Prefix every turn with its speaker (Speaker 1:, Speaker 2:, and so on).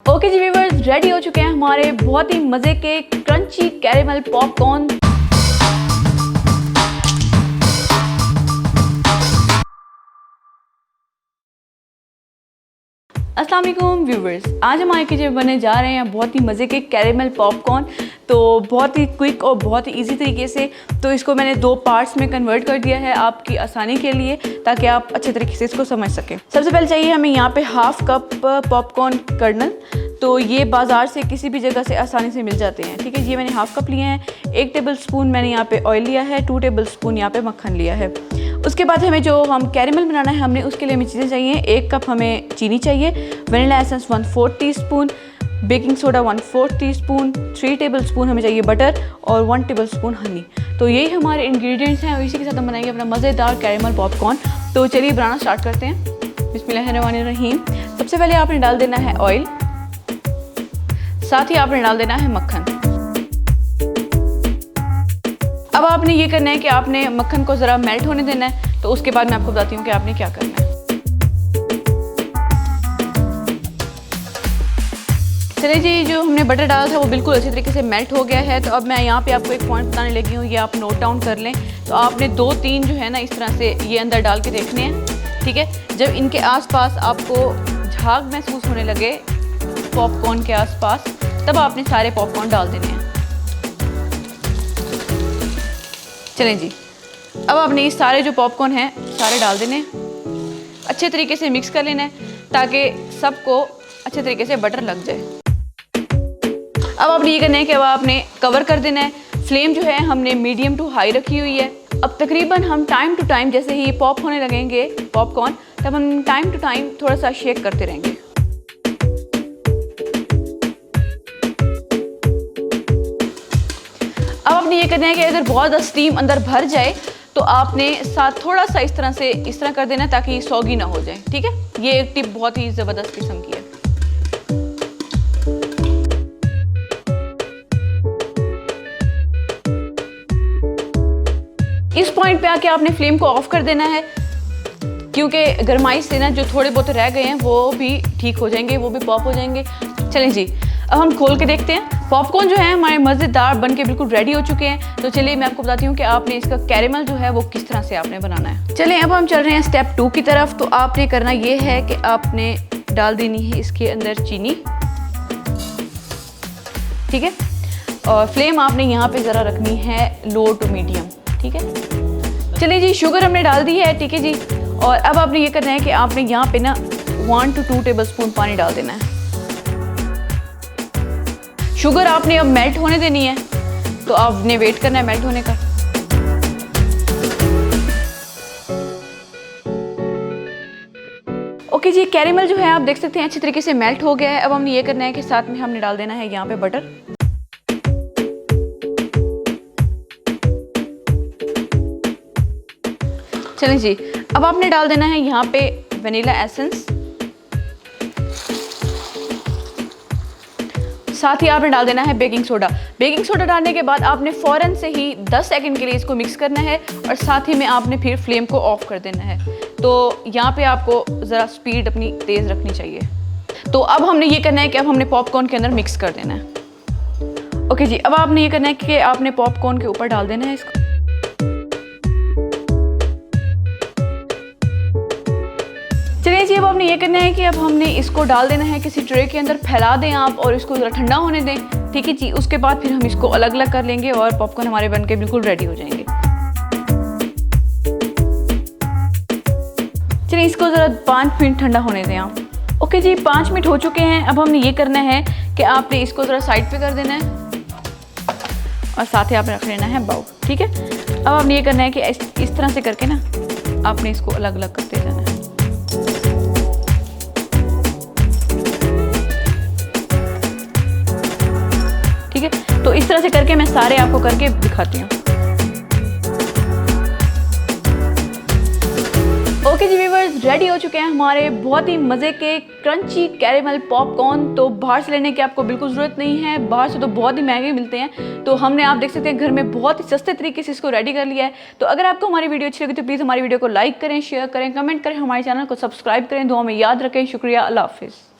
Speaker 1: Okay जी viewers, ready हो चुके हैं हमारे बहुत ही मज़े के क्रंची कैरेमल पॉपकॉर्न। अस्सलाम वालेकुम व्यूवर्स, आज हमारे किचन में बनने जा रहे हैं बहुत ही मज़े के कैरेमल पॉपकॉर्न। तो बहुत ही क्विक और बहुत ही इजी तरीके से, तो इसको मैंने 2 पार्ट्स में कन्वर्ट कर दिया है आपकी आसानी के लिए, ताकि आप अच्छे तरीके से इसको समझ सकें। सबसे पहले चाहिए हमें यहाँ पे हाफ़ कप पॉपकॉर्न कर्नल। तो ये बाज़ार से किसी भी जगह से आसानी से मिल जाते हैं, ठीक है। ये मैंने हाफ़ कप लिए हैं। 1 टेबल स्पून मैंने यहाँ पे ऑयल लिया है, 2 टेबल स्पून यहाँ पे मक्खन लिया है। उसके बाद हमें जो हम कैरेमल बनाना है हमने उसके लिए हमें चीज़ें चाहिए। 1 कप हमें चीनी चाहिए, vanilla essence 1/4 teaspoon, baking soda 1/4 teaspoon, 3 table spoon हमें चाहिए बटर और 1 टेबल स्पून हनी। तो यही हमारे इंग्रेडिएंट्स हैं और इसी के साथ हम बनाएंगे अपना मज़ेदार कैरेमल पॉपकॉर्न। तो चलिए बनाना स्टार्ट करते हैं। बिस्मिल्लाहिर्रहमानिर्रहीम। सबसे पहले आपने डाल देना है ऑयल, साथ ही आपने डाल देना है मक्खन। अब आपने ये करना है कि आपने मक्खन को ज़रा मेल्ट होने देना है। तो उसके बाद मैं आपको बताती हूँ कि आपने क्या करना है। चलिए जी, जो हमने बटर डाला था वो बिल्कुल अच्छी तरीके से मेल्ट हो गया है। तो अब मैं यहाँ पे आपको एक पॉइंट बताने लगी हूँ, ये आप नोट डाउन कर लें। तो आपने 2-3 जो है ना इस तरह से ये अंदर डाल के देखने हैं, ठीक है। जब इनके आसपास आपको झाग महसूस होने लगे पॉपकॉर्न के आसपास, तब आपने सारे पॉपकॉर्न डाल देने हैं। चलें जी, अब आपने ये सारे जो पॉपकॉर्न हैं सारे डाल देने, अच्छे तरीके से मिक्स कर लेना है ताकि सबको अच्छे तरीके से बटर लग जाए। अब आपने ये करना है कि अब आपने कवर कर देना है। फ्लेम जो है हमने मीडियम टू हाई रखी हुई है। अब तकरीबन हम टाइम टू टाइम, जैसे ही पॉप होने लगेंगे पॉपकॉर्न, तब हम टाइम टू टाइम थोड़ा सा शेक करते रहेंगे। अब आपने ये करना है कि अगर बहुत ज़्यादा स्टीम अंदर भर जाए तो आपने साथ थोड़ा सा इस तरह कर देना ताकि ये सॉगी ना हो जाए, ठीक है। ये एक टिप बहुत ही ज़बरदस्त किस्म की है। इस पॉइंट पे आके आपने फ्लेम को ऑफ कर देना है, क्योंकि गरमाई से ना जो थोड़े बहुत रह गए हैं वो भी ठीक हो जाएंगे, वो भी पॉप हो जाएंगे। चलें जी, अब हम खोल के देखते हैं। पॉपकॉर्न जो है हमारे मज़ेदार बन के बिल्कुल रेडी हो चुके हैं। तो चलिए मैं आपको बताती हूँ कि आपने इसका कैरेमल जो है वो किस तरह से आपने बनाना है। चलिए अब हम चल रहे हैं स्टेप 2 की तरफ। तो आपने करना ये है कि आपने डाल देनी है इसके अंदर चीनी, ठीक है। और फ्लेम आपने यहाँ पे ज़रा रखनी है लो टू मीडियम, ठीक है। चलिए जी, शुगर हमने डाल दी है, ठीक है जी। और अब आपने ये करना है कि आपने यहाँ पे ना 1 to 2 टेबल स्पून पानी डाल देना है। शुगर आपने अब मेल्ट होने देनी है, तो आपने वेट करना है मेल्ट होने का। ओके जी, कैरेमल जो है आप देख सकते हैं अच्छी तरीके से मेल्ट हो गया है। अब हमने ये करना है कि साथ में हमने डाल देना है यहाँ पे बटर। चलें जी, अब आपने डाल देना है यहाँ पे वनीला एसेंस, साथ ही आपने डाल देना है बेकिंग सोडा। बेकिंग सोडा डालने के बाद आपने फ़ौरन से ही 10 सेकंड के लिए इसको मिक्स करना है और साथ ही में आपने फिर फ्लेम को ऑफ कर देना है। तो यहाँ पे आपको ज़रा स्पीड अपनी तेज़ रखनी चाहिए। तो अब हमने ये करना है कि अब हमने पॉपकॉर्न के अंदर मिक्स कर देना है। ओके जी, अब आपने ये करना है कि आपने पॉपकॉर्न के ऊपर डाल देना है इसको। चलिए जी, अब आपने ये करना है कि अब हमने इसको डाल देना है किसी ट्रे के अंदर, फैला दें आप और इसको ज़रा ठंडा होने दें, ठीक है जी। उसके बाद फिर हम इसको अलग अलग कर लेंगे और पॉपकॉर्न हमारे बनके बिल्कुल रेडी हो जाएंगे। चलिए इसको ज़रा 5 मिनट ठंडा होने दें आप। ओके जी, 5 मिनट हो चुके हैं। अब हमने ये करना है कि आपने इसको ज़रा साइड पे कर देना है और साथ ही आपने रख लेना है बाउल, ठीक है। अब आपने ये करना है कि इस तरह से करके ना आपने इसको अलग अलग करते जाना है। ठीक है, तो इस तरह से करके मैं सारे आपको करके दिखाती हूँ। ओके जी व्यूअर्स, रेडी हो चुके हैं हमारे बहुत ही मज़े के क्रंची कैरेमल पॉपकॉर्न। तो बाहर से लेने की आपको बिल्कुल ज़रूरत नहीं है, बाहर से तो बहुत ही महंगे मिलते हैं। तो हमने, आप देख सकते हैं, घर में बहुत ही सस्ते तरीके से इसको रेडी कर लिया है। तो अगर आपको हमारी वीडियो अच्छी लगी तो प्लीज़ हमारी वीडियो को लाइक करें, शेयर करें, कमेंट करें, हमारे चैनल को सब्सक्राइब करें। दुआ में याद रखें। शुक्रिया, अल्लाह हाफिज़।